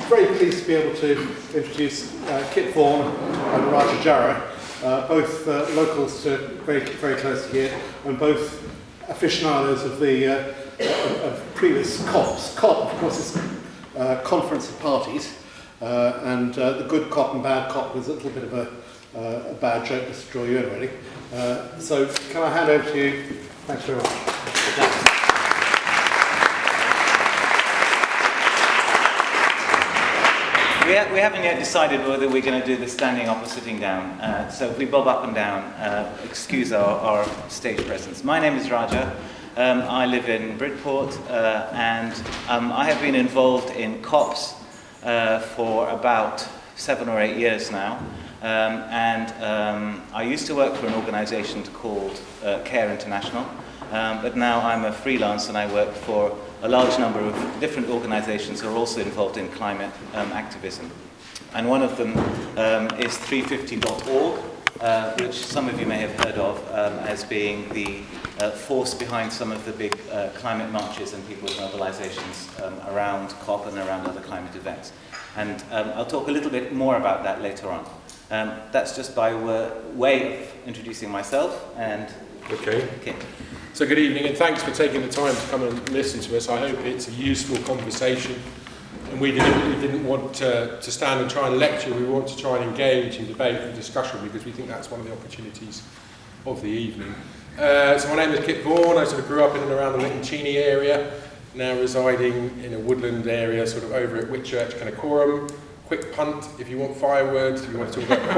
very pleased to be able to introduce Kit Vaughan and Raja Jarrah, both locals to very close to here, and both aficionados of the of previous COPs. COP, of course, is Conference of Parties, and the good cop and bad cop was a little bit of a bad joke just to draw you in, really. So, can I hand over to you? Thanks very much. We haven't yet decided whether we're going to do the standing up or sitting down. So if we bob up and down, excuse our stage presence. My name is Raja. I live in Bridport, and I have been involved in COPs for about 7 or 8 years now. I used to work for an organisation called Care International, but now I'm a freelance and I work for a large number of different organisations who are also involved in climate activism. And one of them is 350.org, which some of you may have heard of as being the force behind some of the big climate marches and people's mobilisations around COP and around other climate events. And I'll talk a little bit more about that later on. That's just by way of introducing myself and Kit. So good evening, and thanks for taking the time to come and listen to us. I hope it's a useful conversation, and we didn't want to stand and try and lecture. We want to try and engage in debate and discussion, because we think that's one of the opportunities of the evening. So my name is Kit Vaughan. I sort of grew up in and around the Lincolnshire area, now residing in a woodland area sort of over at Whitchurch, Kanakorum. Quick punt, if you want firewood, if you want to talk about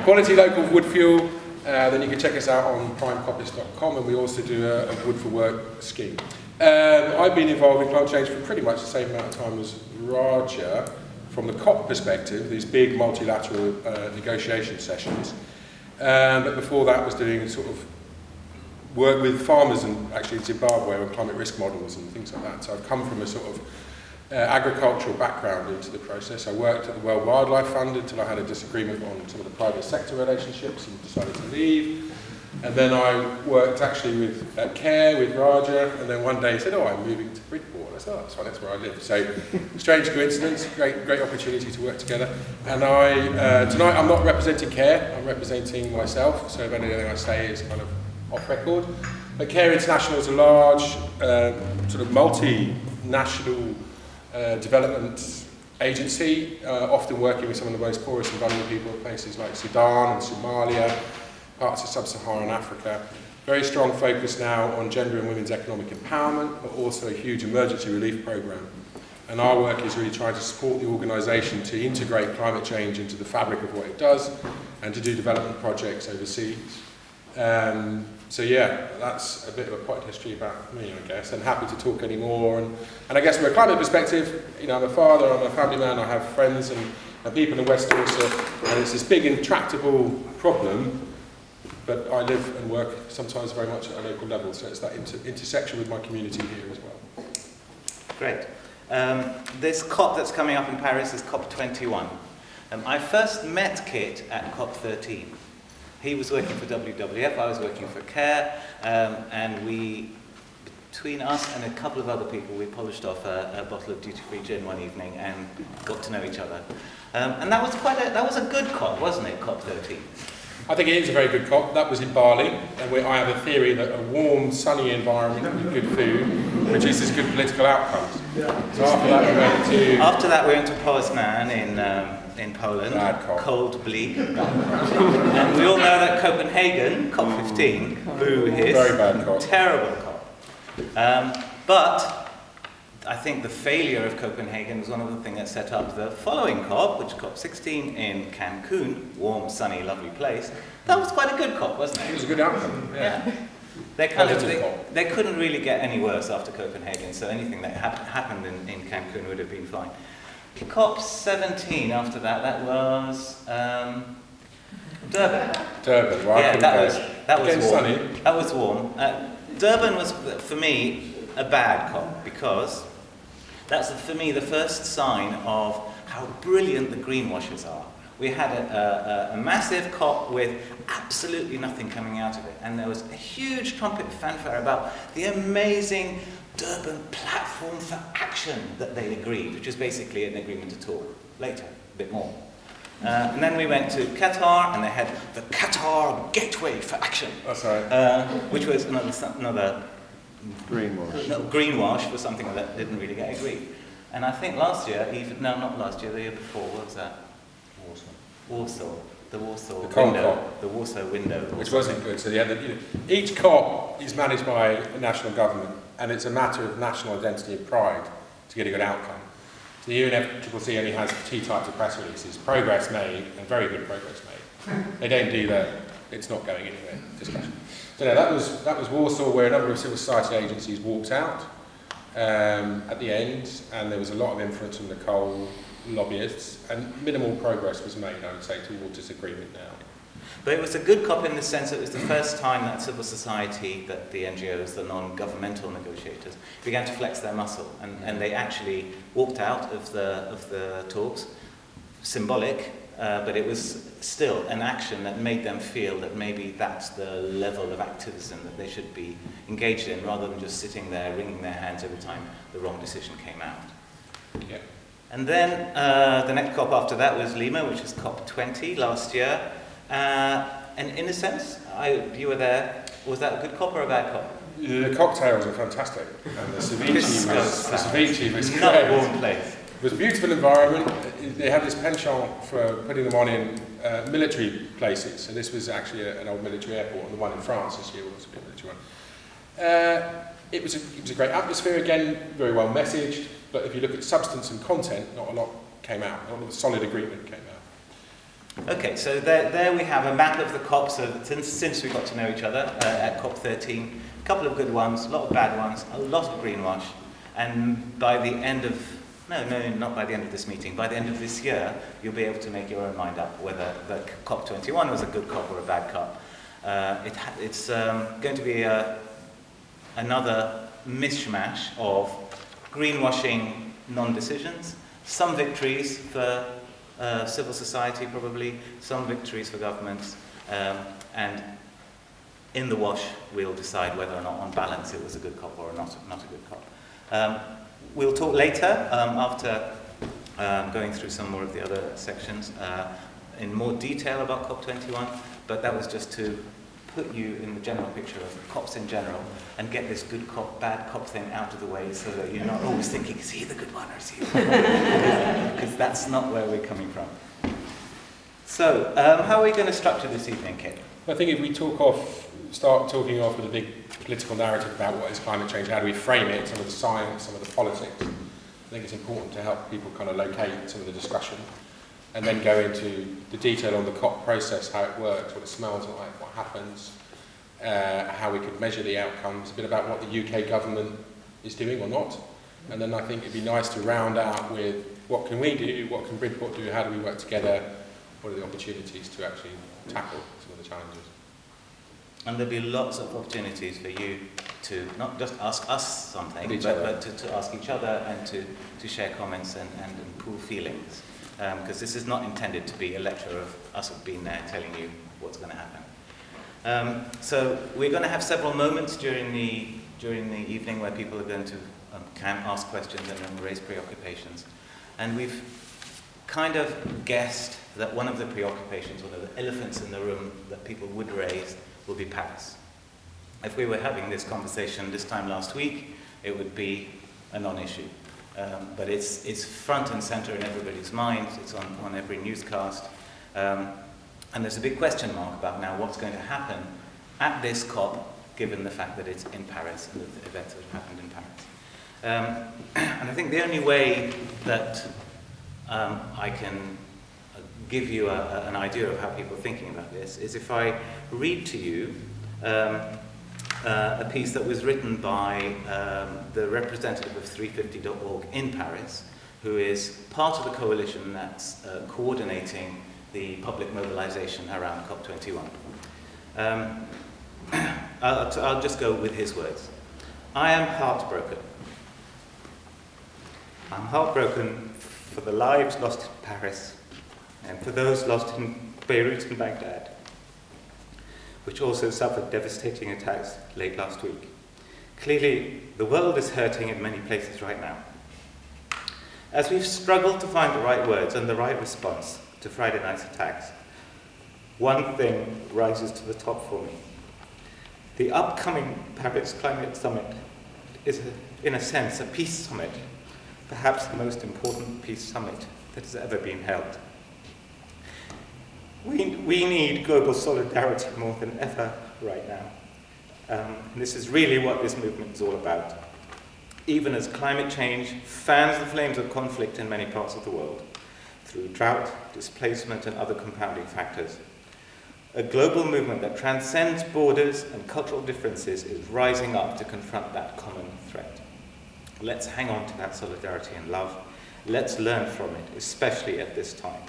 quality local wood fuel, then you can check us out on primecoppice.com, and we also do a Wood for Work scheme. I've been involved in climate change for pretty much the same amount of time as Raja, from the COP perspective, these big multilateral negotiation sessions. But before that was doing sort of work with farmers and actually in Zimbabwe on climate risk models and things like that. So I've come from a sort of agricultural background into the process. I worked at the World Wildlife Fund until I had a disagreement on some of the private sector relationships and decided to leave. And then I worked actually at Care with Raja, and then one day he said, "Oh, I'm moving to Bridport." I said, "Oh, that's fine, that's where I live." So, strange coincidence, great opportunity to work together. And tonight I'm not representing Care, I'm representing myself, so if anything I say is kind of off record. But Care International is a large, sort of multinational development agency, often working with some of the most poorest and vulnerable people in places like Sudan and Somalia, parts of sub-Saharan Africa. Very strong focus now on gender and women's economic empowerment, but also a huge emergency relief programme. And our work is really trying to support the organisation to integrate climate change into the fabric of what it does and to do development projects overseas. So yeah, that's a bit of a pot history about me, I guess, and happy to talk any more. And I guess from a climate perspective, you know, I'm a father, I'm a family man, I have friends and people in West Dorset, and it's this big intractable problem, but I live and work sometimes very much at a local level, so it's that intersection with my community here as well. Great. This COP that's coming up in Paris is COP21. I first met Kit at COP13. He was working for WWF, I was working for Care, and we, between us and a couple of other people, we polished off a bottle of duty-free gin one evening and got to know each other. And that was a good COP, wasn't it, COP13? I think it is a very good COP. That was in Bali, and I have a theory that a warm, sunny environment with good food produces good political outcomes. Yeah. So after that we went to Poznan in Poland, cold, bleak. And we all know that Copenhagen, COP15, boo hiss, very bad COP. Terrible COP. But I think the failure of Copenhagen was one of the things that set up the following COP, which is COP16 in Cancun, warm, sunny, lovely place. That was quite a good COP, wasn't it? It was a good outcome, yeah. They couldn't really get any worse after Copenhagen, so anything that happened in Cancun would have been fine. COP17 after that was Durban. Durban, right? Yeah, that was warm. Sunny. That was warm. Durban was, for me, a bad COP, because that's, for me, the first sign of how brilliant the greenwashers are. we had a massive COP with absolutely nothing coming out of it. And there was a huge trumpet fanfare about the amazing Durban platform for action that they agreed, which is basically an agreement to talk later, a bit more. And then we went to Qatar, and they had the Qatar Gateway for Action. That's right. Which was another Greenwash. no, greenwash for something that didn't really get agreed. And I think last year, not last year, the year before, what was that? Warsaw. The Warsaw The window. COP. The Warsaw window. Which wasn't good. So each COP is managed by a national government, and it's a matter of national identity and pride to get a good outcome. So the UNFCCC only has two types of press releases: progress made and very good progress made. They don't do the it's not going anywhere discussion. So no, that was Warsaw, where a number of civil society agencies walked out at the end, and there was a lot of influence from the coal lobbyists, and minimal progress was made, I would say, towards this agreement now. But it was a good COP in the sense that it was the first time that civil society, that the NGOs, the non-governmental negotiators, began to flex their muscle, and they actually walked out of the talks, symbolic, but it was still an action that made them feel that maybe that's the level of activism that they should be engaged in, rather than just sitting there wringing their hands every time the wrong decision came out. Yeah. And then the next COP after that was Lima, which was COP 20 last year. And in a sense, you were there. Was that a good COP or a bad COP? The cocktails were fantastic, and the ceviche was not great. a warm place. It was a beautiful environment. They had this penchant for putting them on in military places. So this was actually an old military airport, and the one in France this year was a military one. It was a great atmosphere, again, very well messaged. But if you look at substance and content, not a lot came out. Not a lot of solid agreement came out. Okay, so there we have a map of the COPs since we got to know each other at COP 13. A couple of good ones, a lot of bad ones, a lot of greenwash. And by the end of, not by the end of this meeting, by the end of this year, you'll be able to make your own mind up whether the COP 21 was a good COP or a bad COP. It's going to be another mishmash of greenwashing non-decisions, some victories for civil society probably, some victories for governments, and in the wash we'll decide whether or not on balance it was a good COP or not a good COP. We'll talk later after going through some more of the other sections in more detail about COP21, but that was just to put you in the general picture of COPs in general and get this good COP, bad COP thing out of the way so that you're not always thinking, is he the good one or is he the bad one? Because that's not where we're coming from. So, how are we going to structure this evening, Kit? I think if we start talking off with a big political narrative about what is climate change, how do we frame it, some of the science, some of the politics, I think it's important to help people kind of locate some of the discussion, and then go into the detail on the COP process, how it works, what it smells like, what happens, how we could measure the outcomes, a bit about what the UK government is doing or not. And then I think it'd be nice to round out with what can we do, what can Bridport do, how do we work together, what are the opportunities to actually tackle some of the challenges. And there'll be lots of opportunities for you to not just ask us something, but to ask each other and to share comments and pool feelings. Because this is not intended to be a lecture of us have been there telling you what's going to happen. So we're going to have several moments during the evening where people are going to can ask questions and raise preoccupations. And we've kind of guessed that one of the preoccupations, one of the elephants in the room that people would raise will be Paris. If we were having this conversation this time last week, it would be a non-issue. But it's front and center in everybody's minds. It's on every newscast. And there's a big question mark about now what's going to happen at this COP, given the fact that it's in Paris and the events that have happened in Paris. And I think the only way that I can give you an idea of how people are thinking about this is if I read to you a piece that was written by the representative of 350.org in Paris, who is part of the coalition that's coordinating the public mobilization around COP21. I'll just go with his words. I am heartbroken. I'm heartbroken for the lives lost in Paris, and for those lost in Beirut and Baghdad, which also suffered devastating attacks late last week. Clearly, the world is hurting in many places right now. As we've struggled to find the right words and the right response to Friday night's attacks, one thing rises to the top for me. The upcoming Paris Climate Summit is, in a sense, a peace summit, perhaps the most important peace summit that has ever been held. We need global solidarity more than ever right now. And this is really what this movement is all about. Even as climate change fans the flames of conflict in many parts of the world, through drought, displacement, and other compounding factors, a global movement that transcends borders and cultural differences is rising up to confront that common threat. Let's hang on to that solidarity and love. Let's learn from it, especially at this time.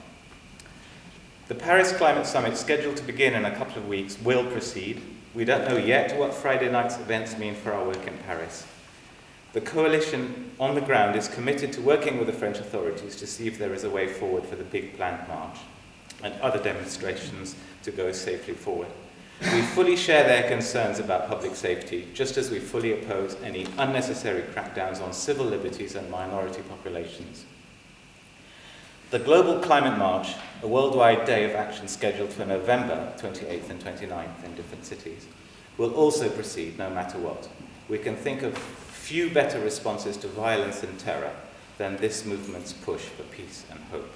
The Paris Climate Summit, scheduled to begin in a couple of weeks, will proceed. We don't know yet what Friday night's events mean for our work in Paris. The coalition on the ground is committed to working with the French authorities to see if there is a way forward for the big planned march and other demonstrations to go safely forward. We fully share their concerns about public safety, just as we fully oppose any unnecessary crackdowns on civil liberties and minority populations. The Global Climate March, a worldwide day of action scheduled for November 28th and 29th in different cities, will also proceed no matter what. We can think of few better responses to violence and terror than this movement's push for peace and hope.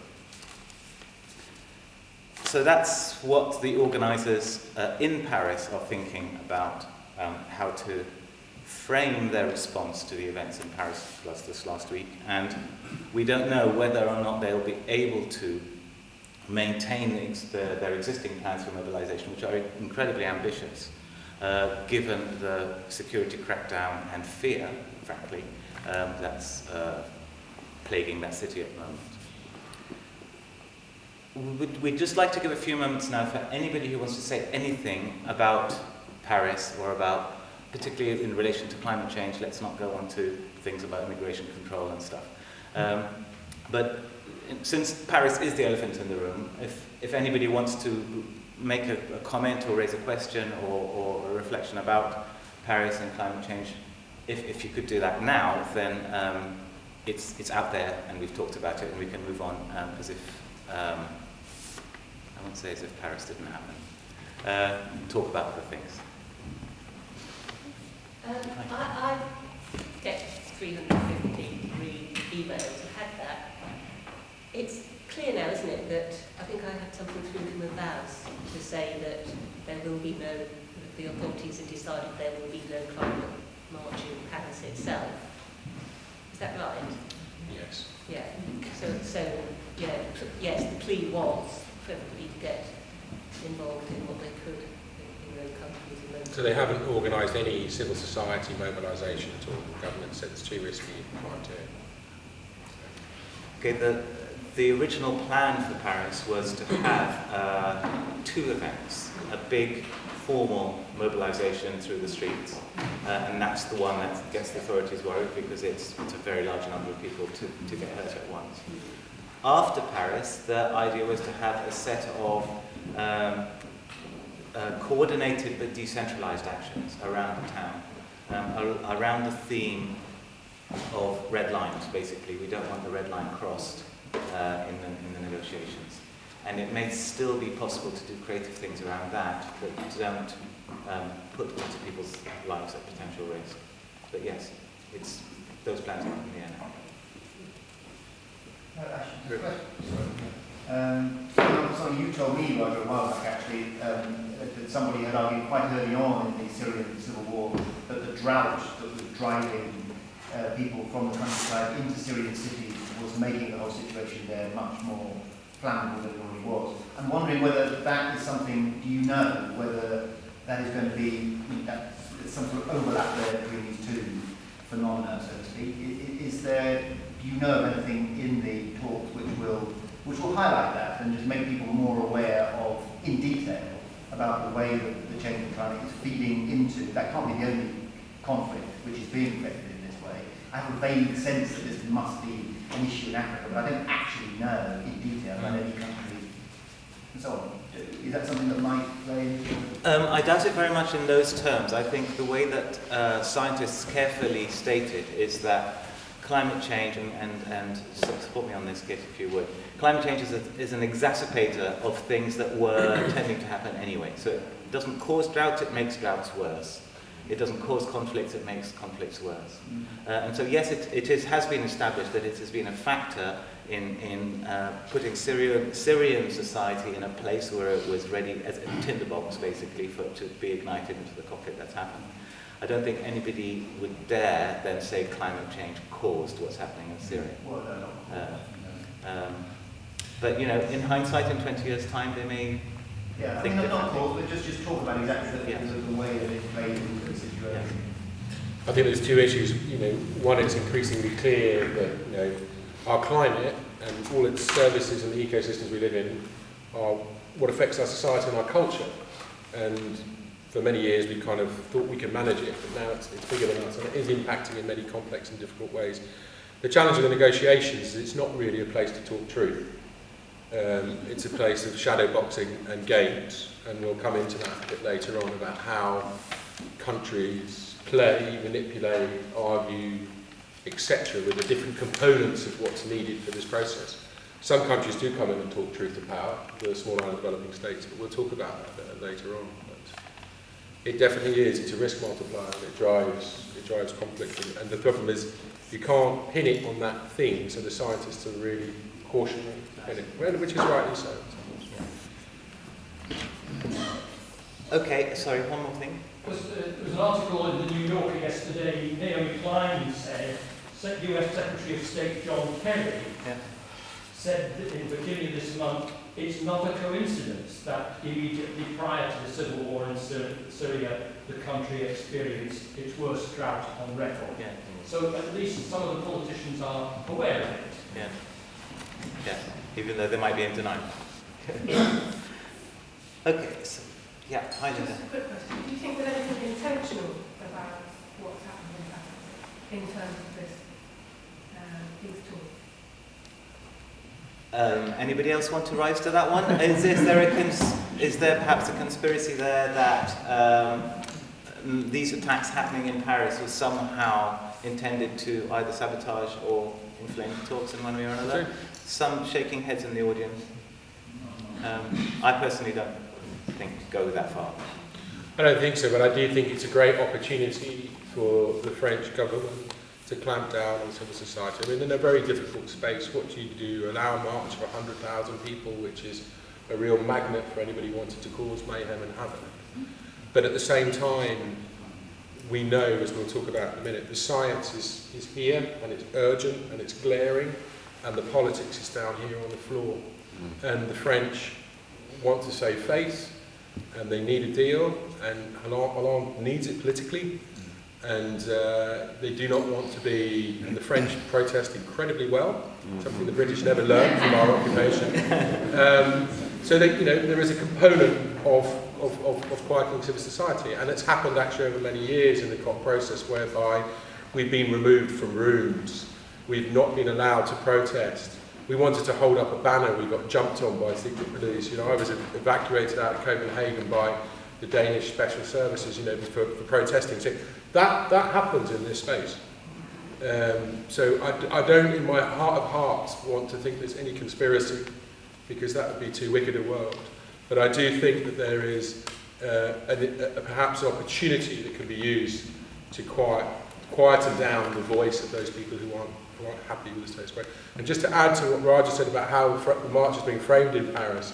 So that's what the organisers in Paris are thinking about how to frame their response to the events in Paris plus this last week, and we don't know whether or not they'll be able to maintain their existing plans for mobilisation, which are incredibly ambitious, given the security crackdown and fear, frankly, that's plaguing that city at the moment. We'd just like to give a few moments now for anybody who wants to say anything about Paris or about, particularly in relation to climate change. Let's not go on to things about immigration control and stuff. But since Paris is the elephant in the room, if anybody wants to make a comment or raise a question or a reflection about Paris and climate change, if you could do that now, then it's out there and we've talked about it and we can move on as if, I won't say as if Paris didn't happen. Talk about other things. I get 350 emails. I've had that. It's clear now, isn't it, that I think I had something through from Vows to say that there will be no, the authorities have decided there will be no climate march in Paris itself. Is that right? Yes. Yeah. So yeah, yes, the plea was for everybody to get involved in what they could in their countries. So they haven't organised any civil society mobilisation at all? The government said it's too risky, you can't do it. Okay, the original plan for Paris was to have two events, a big formal mobilisation through the streets, and that's the one that gets the authorities worried because it's a very large number of people to get hurt at once. After Paris, the idea was to have a set of coordinated but decentralised actions around the town, around the theme of red lines, basically. We don't want the red line crossed in the negotiations. And it may still be possible to do creative things around that don't put lots of people's lives at potential risk. But yes, those plans are up in the air now. Something you told me, Roger, a while back actually, that somebody had argued quite early on in the Syrian civil war that the drought that was driving people from the countryside into Syrian cities was making the whole situation there much more flammable than it already was. I'm wondering whether that is something, do you know, whether that is going to be some sort of overlap there between these two phenomena, so to speak? Is there, do you know of anything in the talks which will highlight that and just make people more aware of, in detail, about the way that the changing climate is feeding into, that can't be the only conflict which is being affected in this way. I have a vague sense that this must be an issue in Africa, but I don't actually know in detail about any country and so on. Is that something that might play into? I doubt it very much in those terms. I think the way that scientists carefully stated is that climate change, and support me on this, Kit, if you would, climate change is an exacerbator of things that were tending to happen anyway. So it doesn't cause drought, it makes droughts worse. It doesn't cause conflicts, it makes conflicts worse. And so yes, it has been established that it has been a factor in putting Syrian society in a place where it was ready as a tinderbox, basically, to be ignited into the conflict that's happened. I don't think anybody would dare then say climate change caused what's happening in Syria. Well, no. But, you know, in hindsight, in 20 years' time, they may Yeah, I think mean, not differently. caused, but just talk about exactly the way that it played into the situation. I think there's two issues. You know, one, it's increasingly clear that, you know, our climate and all its services and the ecosystems we live in are what affects our society and our culture. And for many years we kind of thought we could manage it, but now it's bigger than us, and it is impacting in many complex and difficult ways. The challenge of the negotiations is it's not really a place to talk truth. It's a place of shadow boxing and games, and we'll come into that a bit later on about how countries play, manipulate, argue, etc. with the different components of what's needed for this process. Some countries do come in and talk truth to power, the small island developing states, but we'll talk about that later on. But it definitely is, it's a risk multiplier, and it drives conflict, and the problem is you can't pin it on that thing, so the scientists are really cautionary, which is rightly so. Okay, sorry, one more thing. There was an article in the New Yorker yesterday. Naomi Klein said, US Secretary of State John Kerry said that in Virginia this month, it's not a coincidence that immediately prior to the civil war in Syria, the country experienced its worst drought on record. Yeah. So at least some of the politicians are aware of it. Yeah. Yeah, even though they might be in denial. Okay, so, yeah, hi Linda. Just a quick question. Do you think there's anything intentional about what's happened in terms of this, these talks? Anybody else want to rise to that one? Is there perhaps a conspiracy there that these attacks happening in Paris was somehow intended to either sabotage or inflame the talks in one way or another? Some shaking heads in the audience. I personally don't think go that far. I don't think so, but I do think it's a great opportunity for the French government to clamp down on civil society. I mean, in a very difficult space, what do you do? Allow a march of 100,000 people, which is a real magnet for anybody who wanted to cause mayhem and havoc. But at the same time, we know, as we'll talk about in a minute, the science is here, and it's urgent, and it's glaring, and the politics is down here on the floor. And the French want to save face, and they need a deal, and Hollande needs it politically, and they do not want to be, and the French protest incredibly well, something the British never learned from our occupation. So that, you know, there is a component of quieting civil society, and it's happened actually over many years in the COP process, whereby we've been removed from rooms, we've not been allowed to protest. We wanted to hold up a banner, we got jumped on by secret police. You know, I was evacuated out of Copenhagen by the Danish special services, you know, for protesting. So that happens in this space. So I don't, in my heart of hearts, want to think there's any conspiracy, because that would be too wicked a world. But I do think that there is perhaps an opportunity that can be used to quieten down the voice of those people who aren't happy with the status quo. And just to add to what Raja said about how the march is being framed in Paris,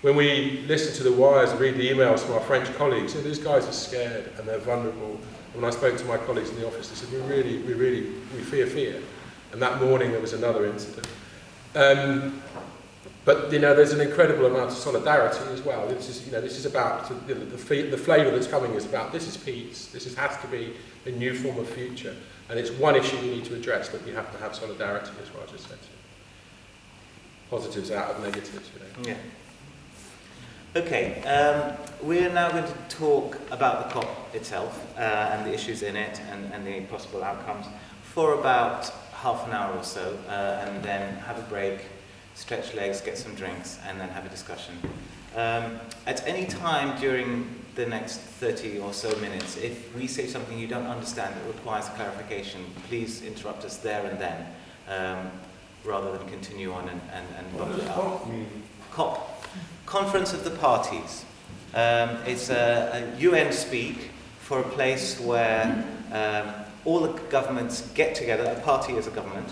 when we listen to the wires and read the emails from our French colleagues, you know, these guys are scared and they're vulnerable. And when I spoke to my colleagues in the office, they said, we fear. And that morning there was another incident. But you know, there's an incredible amount of solidarity as well. This is about the flavour that's coming is about this is peace. This has to be a new form of future, and it's one issue we need to address. But we have to have solidarity, as Raja said. Positives out of negatives, you know. Yeah. Okay. We're now going to talk about the COP itself and the issues in it and the possible outcomes for about half an hour or so, and then have a break. stretch legs, get some drinks, and then have a discussion. At any time during the next 30 or so minutes, if we say something you don't understand that requires clarification, please interrupt us there and then, rather than continue on and bump it up. COP, Conference of the Parties. It's a UN speak for a place where all the governments get together, a party is a government,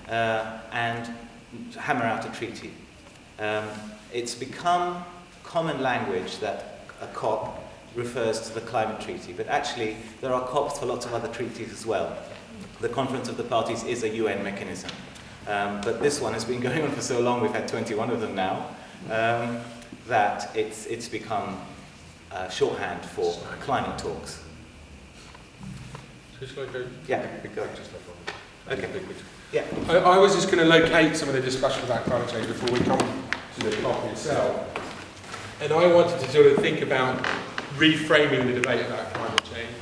and hammer out a treaty. It's become common language that a COP refers to the climate treaty, but actually there are COPs for lots of other treaties as well. The Conference of the Parties is a UN mechanism, but this one has been going on for so long, we've had 21 of them now, that it's become shorthand for climate talks. Yeah, go. Okay. Yeah. I was just going to locate some of the discussion about climate change before we come to the topic itself. And I wanted to sort of think about reframing the debate about climate change.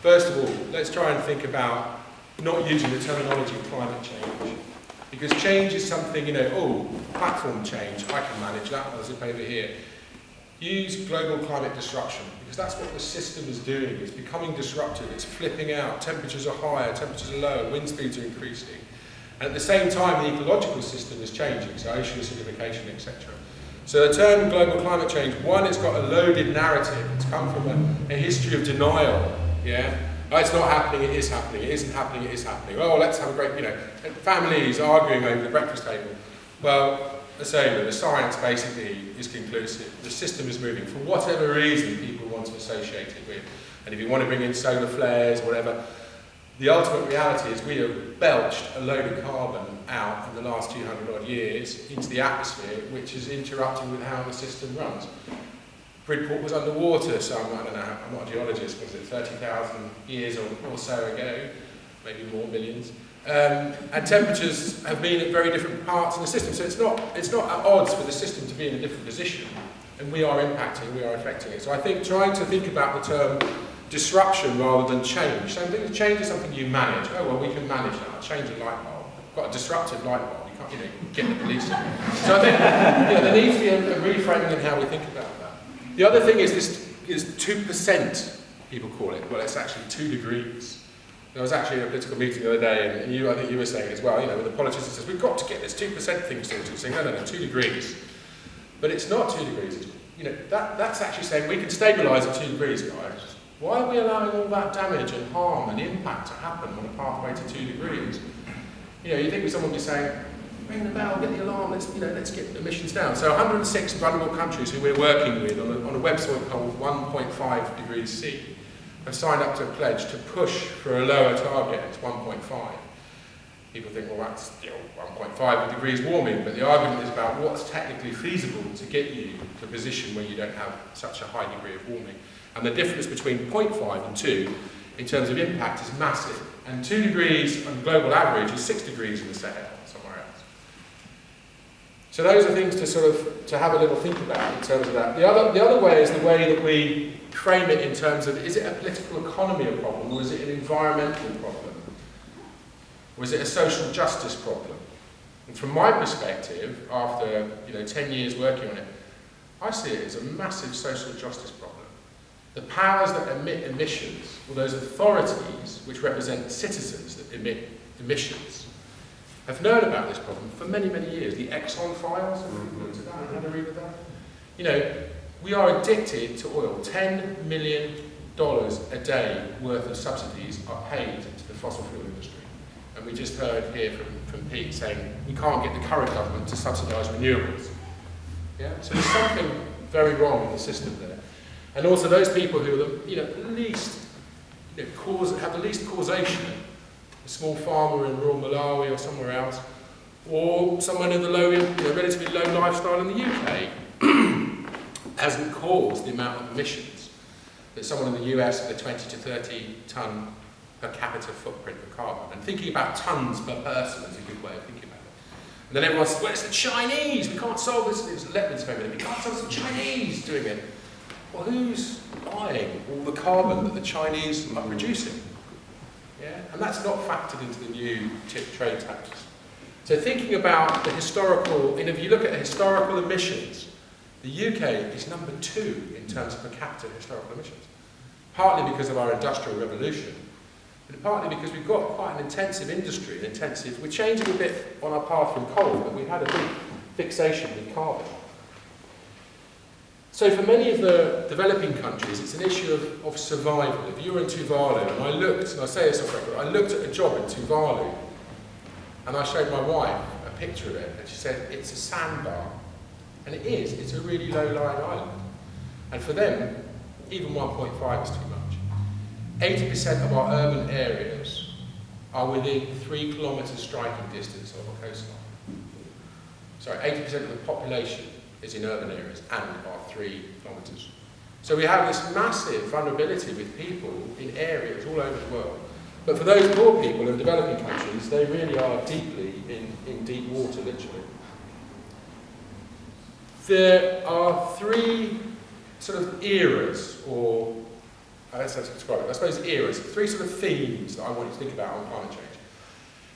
First of all, let's try and think about not using the terminology climate change. Because change is something, platform change, I can manage that, I'll zip over here. Use global climate disruption, because that's what the system is doing. It's becoming disrupted, it's flipping out, temperatures are higher, temperatures are lower, wind speeds are increasing. And at the same time, the ecological system is changing, so ocean acidification, etc. So the term global climate change, one, it's got a loaded narrative. It's come from a history of denial, yeah? Oh, it's not happening, it is happening, it isn't happening, it is happening. Oh, let's have a great, families arguing over the breakfast table. Well, I say, the science basically is conclusive. The system is moving for whatever reason people want to associate it with. And if you want to bring in solar flares or whatever, the ultimate reality is we have belched a load of carbon out in the last 200 odd years into the atmosphere, which is interrupting with how the system runs. Bridport was underwater some, I don't know, I'm not a geologist, was it 30,000 years or so ago, maybe more, millions. And temperatures have been at very different parts of the system, so it's not at odds for the system to be in a different position, and we are impacting, we are affecting it. So I think trying to think about the term disruption rather than change. So change is something you manage. Oh well, we can manage that. Change a light bulb. Got a disruptive light bulb. You can't, get the police. So I think there needs to be a reframing in how we think about that. The other thing is this is 2%. People call it. Well, it's actually 2 degrees. There was actually a political meeting the other day, and I think you were saying as well, when the politician says, we've got to get this 2% thing sorted, saying, no, 2 degrees. But it's not 2 degrees. That's actually saying we can stabilise at 2 degrees, guys. Why are we allowing all that damage and harm and impact to happen on a pathway to 2 degrees? You think someone would be saying, ring the bell, get the alarm, let's get emissions down. So 106 vulnerable countries who we're working with on a website called 1.5 degrees C have signed up to a pledge to push for a lower target, it's 1.5. People think, well, that's still 1.5 degrees warming, but the argument is about what's technically feasible to get you to a position where you don't have such a high degree of warming. And the difference between 0.5 and 2 in terms of impact is massive. And 2 degrees on global average is 6 degrees in the Sahel, somewhere else. So those are things to have a little think about in terms of that. The other way is the way that we frame it in terms of, is it a political economy problem, or is it an environmental problem? Or is it a social justice problem? And from my perspective, after 10 years working on it, I see it as a massive social justice problem. The powers that emit emissions, or those authorities which represent citizens that emit emissions, have known about this problem for many, many years. The Exxon files, have you looked at that? Had a read of that? We are addicted to oil. $10 million a day worth of subsidies are paid to the fossil fuel industry. And we just heard here from Pete saying we can't get the current government to subsidise renewables. Yeah? So there's something very wrong in the system there. And also those people who are have the least causation, a small farmer in rural Malawi or somewhere else, or someone in the relatively low lifestyle in the UK, hasn't caused the amount of emissions that someone in the US with a 20 to 30 tonne per capita footprint of carbon. And thinking about tonnes per person is a good way of thinking about it. And then everyone says, well, it's the Chinese, we can't solve this. It was Lebanon's family, we can't solve it, it's the Chinese doing it. Well, who's buying all the carbon that the Chinese are producing? Yeah? And that's not factored into the new trade taxes. So thinking about the historical, and if you look at historical emissions, the UK is number 2 in terms of per capita historical emissions. Partly because of our industrial revolution, but partly because we've got quite an intensive industry, we're changing a bit on our path from coal, but we've had a big fixation with carbon. So for many of the developing countries, it's an issue of survival. If you were in Tuvalu, and I looked, and I say this off record, I looked at a job in Tuvalu, and I showed my wife a picture of it, and she said, it's a sandbar. And it is, it's a really low-lying island. And for them, even 1.5 is too much. 80% of our urban areas are within 3 kilometres striking distance of a coastline. Sorry, 80% of the population is in urban areas and are 3 kilometres. So we have this massive vulnerability with people in areas all over the world. But for those poor people in developing countries, they really are deeply in deep water, literally. There are 3 sort of eras, or I suppose eras, 3 sort of themes that I want you to think about on climate change.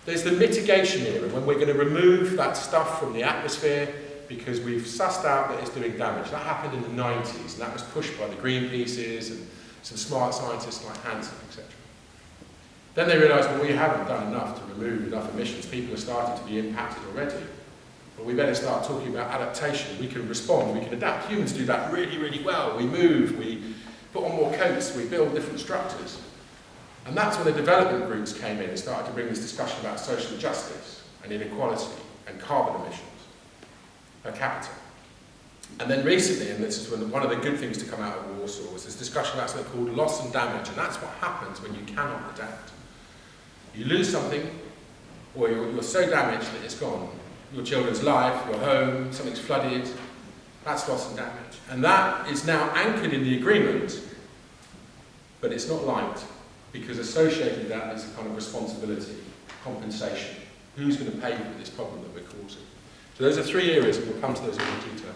There's the mitigation era, when we're going to remove that stuff from the atmosphere because we've sussed out that it's doing damage. That happened in the 90s, and that was pushed by the Greenpeaces and some smart scientists like Hansen, etc. Then they realised, well, we haven't done enough to remove enough emissions. People are starting to be impacted already. Well, we better start talking about adaptation. We can respond, we can adapt. Humans do that really, really well. We move, we put on more coats, we build different structures. And that's when the development groups came in and started to bring this discussion about social justice and inequality and carbon emissions per capita. And then recently, and this is when one of the good things to come out of Warsaw, was this discussion about something called loss and damage. And that's what happens when you cannot adapt. You lose something, or you're so damaged that it's gone. Your children's life, your home, something's flooded, that's loss and damage. And that is now anchored in the agreement, but it's not liked, because associated with that is a kind of responsibility, compensation. Who's going to pay for this problem that we're causing? So those are 3 areas, and we'll come to those in more detail.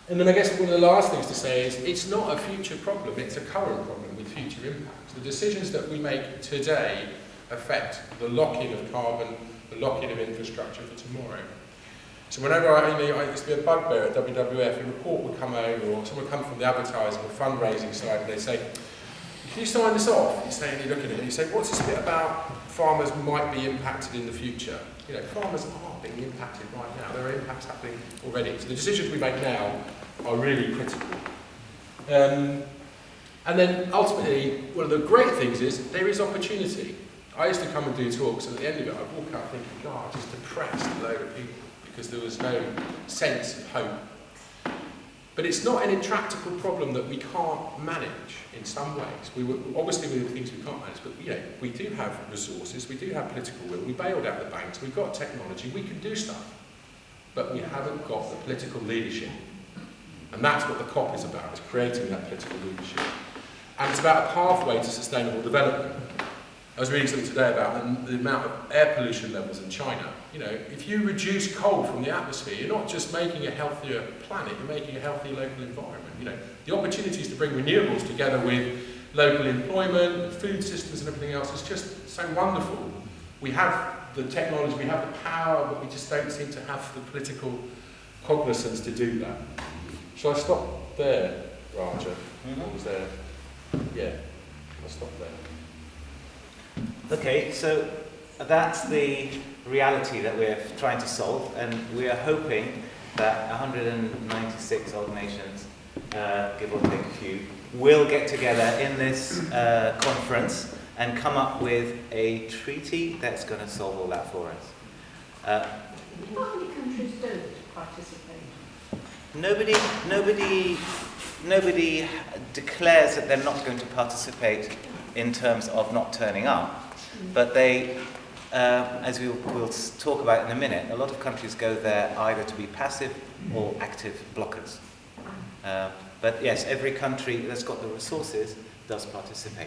And then I guess one of the last things to say is, it's not a future problem, it's a current problem with future impacts. The decisions that we make today affect the lock-in of carbon, the lock-in of infrastructure for tomorrow. So whenever I used to be a bugbear at WWF, a report would come over, or someone would come from the advertising or fundraising side, and they'd say, can you sign this off? You say, and you look at it, and you say, what's this bit about farmers might be impacted in the future? You know, farmers are being impacted right now. There are impacts happening already. So the decisions we make now are really critical. And then ultimately, one of the great things is there is opportunity. I used to come and do talks, and at the end of it, I'd walk out thinking, God, just depressed a load of people, because there was no sense of hope. But it's not an intractable problem that we can't manage in some ways. Obviously, there are things we can't manage, but we do have resources, we do have political will, we bailed out the banks, we've got technology, we can do stuff. But we haven't got the political leadership. And that's what the COP is about, is creating that political leadership. And it's about a pathway to sustainable development. I was reading something today about the amount of air pollution levels in China. If you reduce coal from the atmosphere, you're not just making a healthier planet, you're making a healthier local environment. The opportunities to bring renewables together with local employment, food systems and everything else is just so wonderful. We have the technology, we have the power, but we just don't seem to have the political cognizance to do that. Shall I stop there, Raja? What was there? Yeah, I'll stop there. Okay, so that's the reality that we're trying to solve, and we are hoping that 196 odd nations, give or take a few, will get together in this conference and come up with a treaty that's going to solve all that for us. How many countries don't participate? Nobody declares that they're not going to participate in terms of not turning up. But they, as we'll talk about in a minute, a lot of countries go there either to be passive or active blockers. But yes, every country that's got the resources does participate.